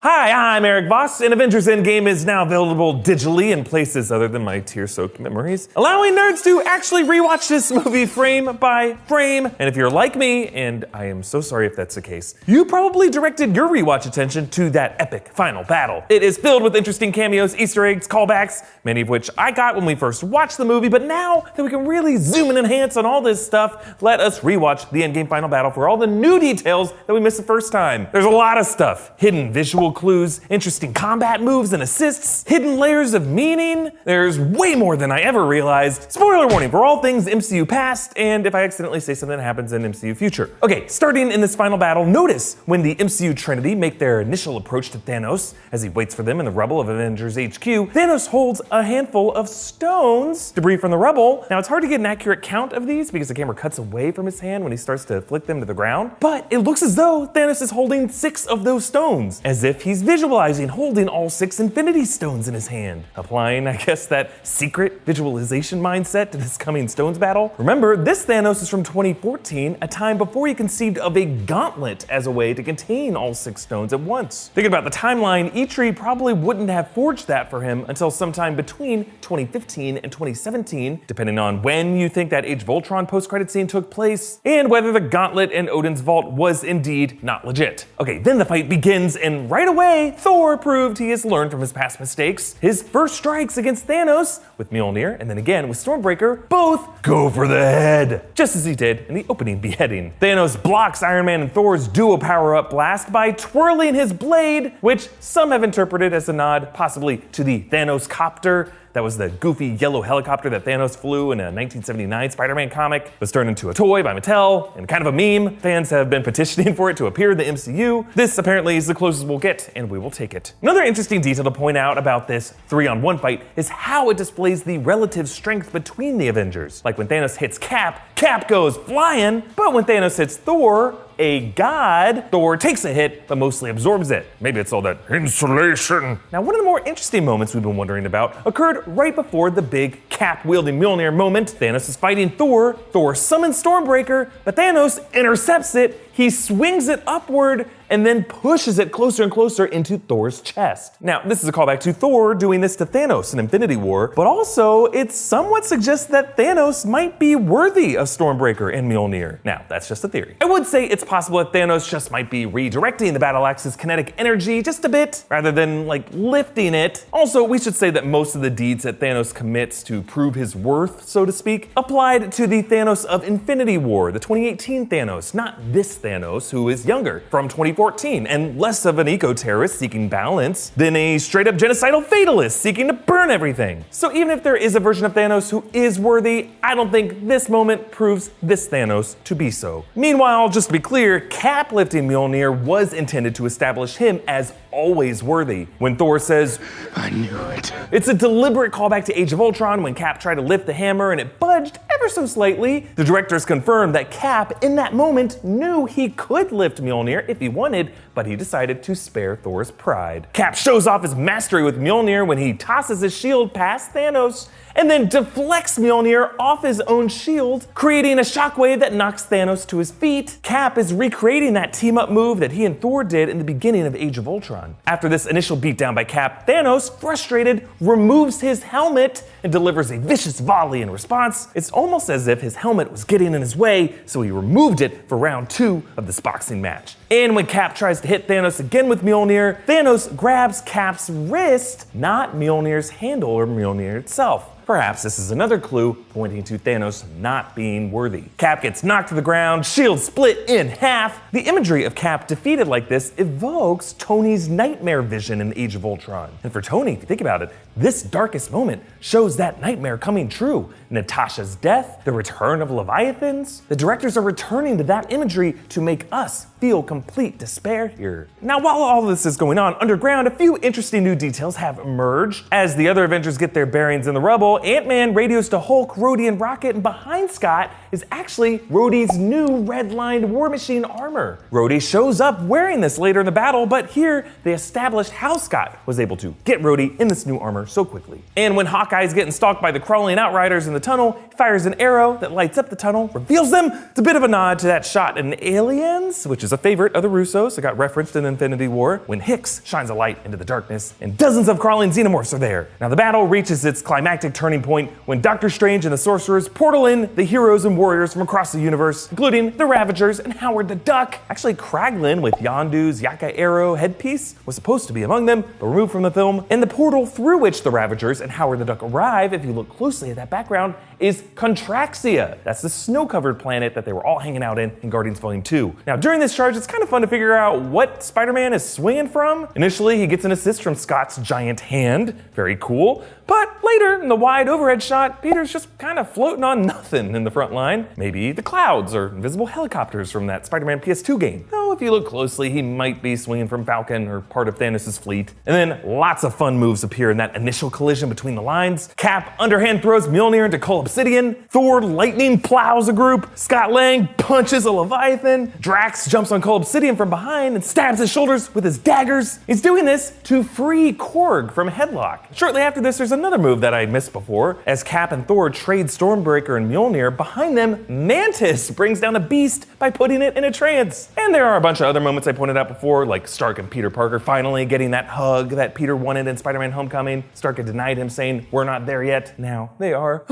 Hi, I'm Eric Voss, and Avengers Endgame is now available digitally in places other than my tear-soaked memories, allowing nerds to actually rewatch this movie frame by frame. And if you're like me, and I am so sorry if that's the case, you probably directed your rewatch attention to that epic final battle. It is filled with interesting cameos, Easter eggs, callbacks, many of which I got when we first watched the movie, but now that we can really zoom and enhance on all this stuff, let us rewatch the Endgame final battle for all the new details that we missed the first time. There's a lot of stuff, hidden visual clues, interesting combat moves and assists, hidden layers of meaning. There's way more than I ever realized. Spoiler warning for all things MCU past, and if I accidentally say something that happens in MCU future. Okay, starting in this final battle, notice when the MCU Trinity make their initial approach to Thanos as he waits for them in the rubble of Avengers HQ. Thanos holds a handful of stones, debris from the rubble. Now it's hard to get an accurate count of these because the camera cuts away from his hand when he starts to flick them to the ground, but it looks as though Thanos is holding 6 of those stones, as if he's visualizing holding all 6 Infinity Stones in his hand, applying, I guess, that secret visualization mindset to this coming Stones battle. Remember, this Thanos is from 2014, a time before he conceived of a gauntlet as a way to contain all 6 stones at once. Thinking about the timeline, Eitri probably wouldn't have forged that for him until sometime between 2015 and 2017, depending on when you think that Age of Ultron post-credit scene took place, and whether the gauntlet in Odin's vault was indeed not legit. Okay, then the fight begins, and right away, Thor proved he has learned from his past mistakes. His first strikes against Thanos with Mjolnir, and then again with Stormbreaker, both go for the head, just as he did in the opening beheading. Thanos blocks Iron Man and Thor's duo power-up blast by twirling his blade, which some have interpreted as a nod possibly to the Thanos copter. That was the goofy yellow helicopter that Thanos flew in a 1979 Spider-Man comic. It was turned into a toy by Mattel and kind of a meme. Fans have been petitioning for it to appear in the MCU. This apparently is the closest we'll get, and we will take it. Another interesting detail to point out about this 3-on-1 fight is how it displays the relative strength between the Avengers. Like when Thanos hits Cap, Cap goes flying, but when Thanos hits Thor, a god, Thor takes a hit, but mostly absorbs it. Maybe it's all that insulation. Now, one of the more interesting moments we've been wondering about occurred right before the big Cap-wielding Mjolnir moment. Thanos is fighting Thor. Thor summons Stormbreaker, but Thanos intercepts it. He swings it upward and then pushes it closer and closer into Thor's chest. Now, this is a callback to Thor doing this to Thanos in Infinity War, but also it somewhat suggests that Thanos might be worthy of Stormbreaker and Mjolnir. Now, that's just a theory. I would say it's possible that Thanos just might be redirecting the battle axe's kinetic energy just a bit, rather than like lifting it. Also, we should say that most of the deeds that Thanos commits to prove his worth, so to speak, applied to the Thanos of Infinity War, the 2018 Thanos, not this Thanos, who is younger, from 2014, and less of an eco-terrorist seeking balance than a straight-up genocidal fatalist seeking to burn everything. So even if there is a version of Thanos who is worthy, I don't think this moment proves this Thanos to be so. Meanwhile, just to be clear, Cap lifting Mjolnir was intended to establish him as always worthy. When Thor says, "I knew it," it's a deliberate callback to Age of Ultron when Cap tried to lift the hammer and it budged ever so slightly. The directors confirmed that Cap, in that moment, knew he could lift Mjolnir if he wanted, but he decided to spare Thor's pride. Cap shows off his mastery with Mjolnir when he tosses his shield past Thanos and then deflects Mjolnir off his own shield, creating a shockwave that knocks Thanos to his feet. Cap is recreating that team-up move that he and Thor did in the beginning of Age of Ultron. After this initial beatdown by Cap, Thanos, frustrated, removes his helmet and delivers a vicious volley in response. It's almost as if his helmet was getting in his way, so he removed it for round 2 of this boxing match. And when Cap tries to hit Thanos again with Mjolnir, Thanos grabs Cap's wrist, not Mjolnir's handle or Mjolnir itself. Perhaps this is another clue pointing to Thanos not being worthy. Cap gets knocked to the ground, shield split in half. The imagery of Cap defeated like this evokes Tony's nightmare vision in Age of Ultron. And for Tony, if you think about it, this darkest moment shows that nightmare coming true. Natasha's death, the return of Leviathans. The directors are returning to that imagery to make us feel complete despair here. Now, while all this is going on underground, a few interesting new details have emerged. As the other Avengers get their bearings in the rubble, Meanwhile, Ant-Man radios to Hulk, Rhodey, and Rocket, and behind Scott is actually Rhodey's new red-lined War Machine armor. Rhodey shows up wearing this later in the battle, but here they established how Scott was able to get Rhodey in this new armor so quickly. And when Hawkeye's getting stalked by the crawling Outriders in the tunnel, he fires an arrow that lights up the tunnel, reveals them. It's a bit of a nod to that shot in Aliens, which is a favorite of the Russos. It got referenced in Infinity War, when Hicks shines a light into the darkness, and dozens of crawling xenomorphs are there. Now the battle reaches its climactic turning point when Doctor Strange and the Sorcerers portal in the heroes and warriors from across the universe, including the Ravagers and Howard the Duck. Actually, Kraglin with Yondu's Yaka arrow headpiece was supposed to be among them, but removed from the film. And the portal through which the Ravagers and Howard the Duck arrive, if you look closely at that background, is Contraxia. That's the snow-covered planet that they were all hanging out in Guardians Volume 2. Now, during this charge, it's kind of fun to figure out what Spider-Man is swinging from. Initially, he gets an assist from Scott's giant hand. Very cool. But later, in the wide overhead shot, Peter's just kind of floating on nothing in the front line. Maybe the clouds or invisible helicopters from that Spider-Man PS2 game. Though, if you look closely, he might be swinging from Falcon or part of Thanos' fleet. And then lots of fun moves appear in that initial collision between the lines. Cap underhand throws Mjolnir into Cull Obsidian. Thor lightning plows a group. Scott Lang punches a Leviathan. Drax jumps on Cull Obsidian from behind and stabs his shoulders with his daggers. He's doing this to free Korg from headlock. Shortly after this, there's another move that I missed before. As Cap and Thor trade Stormbreaker and Mjolnir, behind them, Mantis brings down a beast by putting it in a trance. And there are a bunch of other moments I pointed out before, like Stark and Peter Parker finally getting that hug that Peter wanted in Spider-Man Homecoming. Stark had denied him, saying, "We're not there yet." Now they are.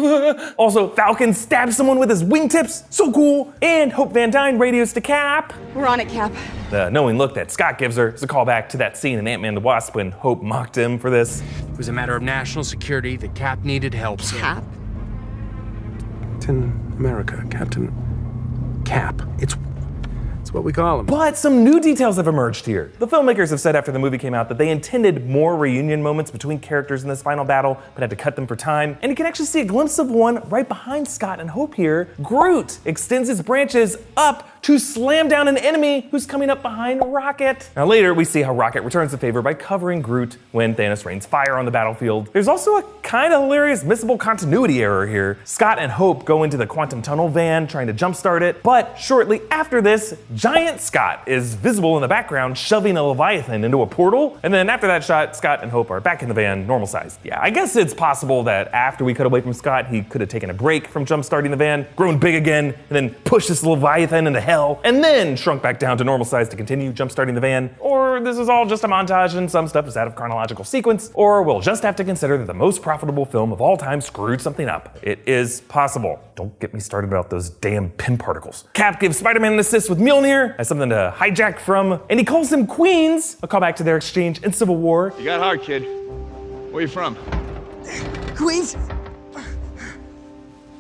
Also, Falcon stabs someone with his wingtips. So cool. And Hope Van Dyne radios to Cap. "We're on it, Cap." The knowing look that Scott gives her is a callback to that scene in Ant-Man the Wasp when Hope mocked him for this. It was a matter of national security that Cap needed help. Cap? Captain America, Captain Cap. It's what we call him. But some new details have emerged here. The filmmakers have said after the movie came out that they intended more reunion moments between characters in this final battle, but had to cut them for time. And you can actually see a glimpse of one right behind Scott and Hope here. Groot extends his branches up to slam down an enemy who's coming up behind Rocket. Now later, we see how Rocket returns the favor by covering Groot when Thanos rains fire on the battlefield. There's also a kind of hilarious missable continuity error here. Scott and Hope go into the quantum tunnel van trying to jumpstart it, but shortly after this, Giant Scott is visible in the background shoving a Leviathan into a portal, and then after that shot, Scott and Hope are back in the van, normal sized. Yeah, I guess it's possible that after we cut away from Scott, he could have taken a break from jumpstarting the van, grown big again, and then pushed this Leviathan into hell, and then shrunk back down to normal size to continue jumpstarting the van. Or this is all just a montage and some stuff is out of chronological sequence, or we'll just have to consider that the most profitable film of all time screwed something up. It is possible. Don't get me started about those damn pin particles. Cap gives Spider-Man an assist with Mjolnir as something to hijack from, and he calls them Queens, a callback to their exchange in Civil War. You got hard, kid. Where you from? Queens?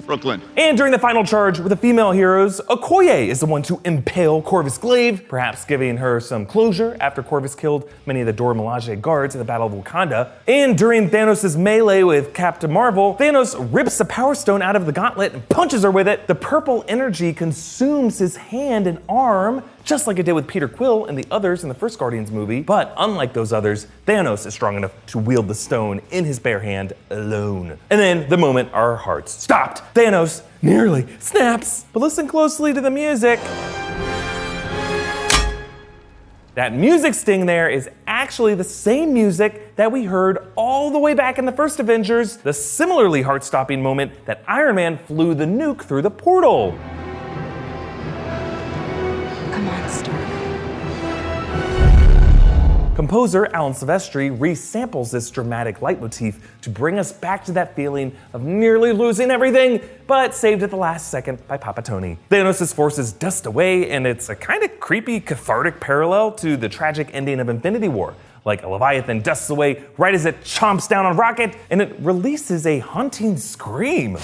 Brooklyn. And during the final charge with the female heroes, Okoye is the one to impale Corvus Glaive, perhaps giving her some closure after Corvus killed many of the Dora Milaje guards in the Battle of Wakanda. And during Thanos' melee with Captain Marvel, Thanos rips the Power Stone out of the gauntlet and punches her with it. The purple energy consumes his hand and arm, just like it did with Peter Quill and the others in the first Guardians movie. But unlike those others, Thanos is strong enough to wield the stone in his bare hand alone. And then the moment our hearts stopped, Thanos nearly snaps. But listen closely to the music. That music sting there is actually the same music that we heard all the way back in the first Avengers, the similarly heart-stopping moment that Iron Man flew the nuke through the portal. Come on, Stark. Composer Alan Silvestri resamples this dramatic leitmotif to bring us back to that feeling of nearly losing everything, but saved at the last second by Papa Tony. Thanos' forces dust away, and it's a kind of creepy, cathartic parallel to the tragic ending of Infinity War. Like a Leviathan dusts away right as it chomps down on Rocket, and it releases a haunting scream.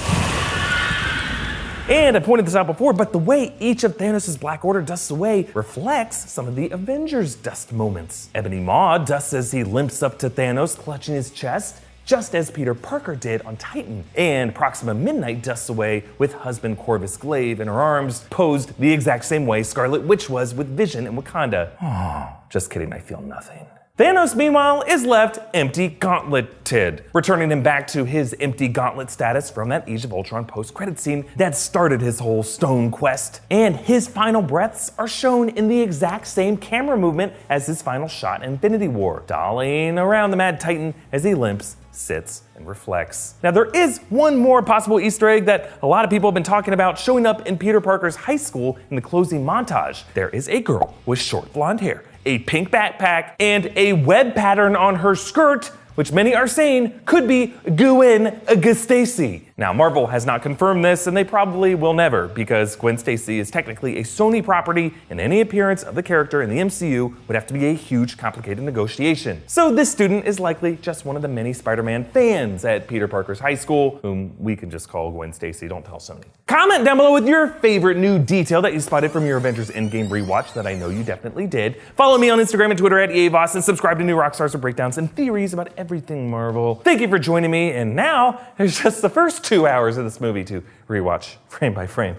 And I pointed this out before, but the way each of Thanos' Black Order dusts away reflects some of the Avengers dust moments. Ebony Maw dusts as he limps up to Thanos, clutching his chest, just as Peter Parker did on Titan. And Proxima Midnight dusts away with husband Corvus Glaive in her arms, posed the exact same way Scarlet Witch was with Vision in Wakanda. Oh, just kidding, I feel nothing. Thanos, meanwhile, is left empty gauntleted, returning him back to his empty gauntlet status from that Age of Ultron post-credit scene that started his whole stone quest. And his final breaths are shown in the exact same camera movement as his final shot in Infinity War, dollying around the Mad Titan as he limps, sits, and reflects. Now, there is one more possible Easter egg that a lot of people have been talking about showing up in Peter Parker's high school in the closing montage. There is a girl with short blonde hair, a pink backpack, and a web pattern on her skirt, which many are saying could be Gwen Stacy. Now, Marvel has not confirmed this, and they probably will never, because Gwen Stacy is technically a Sony property, and any appearance of the character in the MCU would have to be a huge, complicated negotiation. So this student is likely just one of the many Spider-Man fans at Peter Parker's high school, whom we can just call Gwen Stacy. Don't tell Sony. Comment down below with your favorite new detail that you spotted from your Avengers Endgame rewatch that I know you definitely did. Follow me on Instagram and Twitter at EAVOS, and subscribe to New Rockstars for breakdowns and theories about everything Marvel. Thank you for joining me, and now there's just the first 2 hours of this movie to rewatch frame by frame.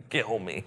Kill me.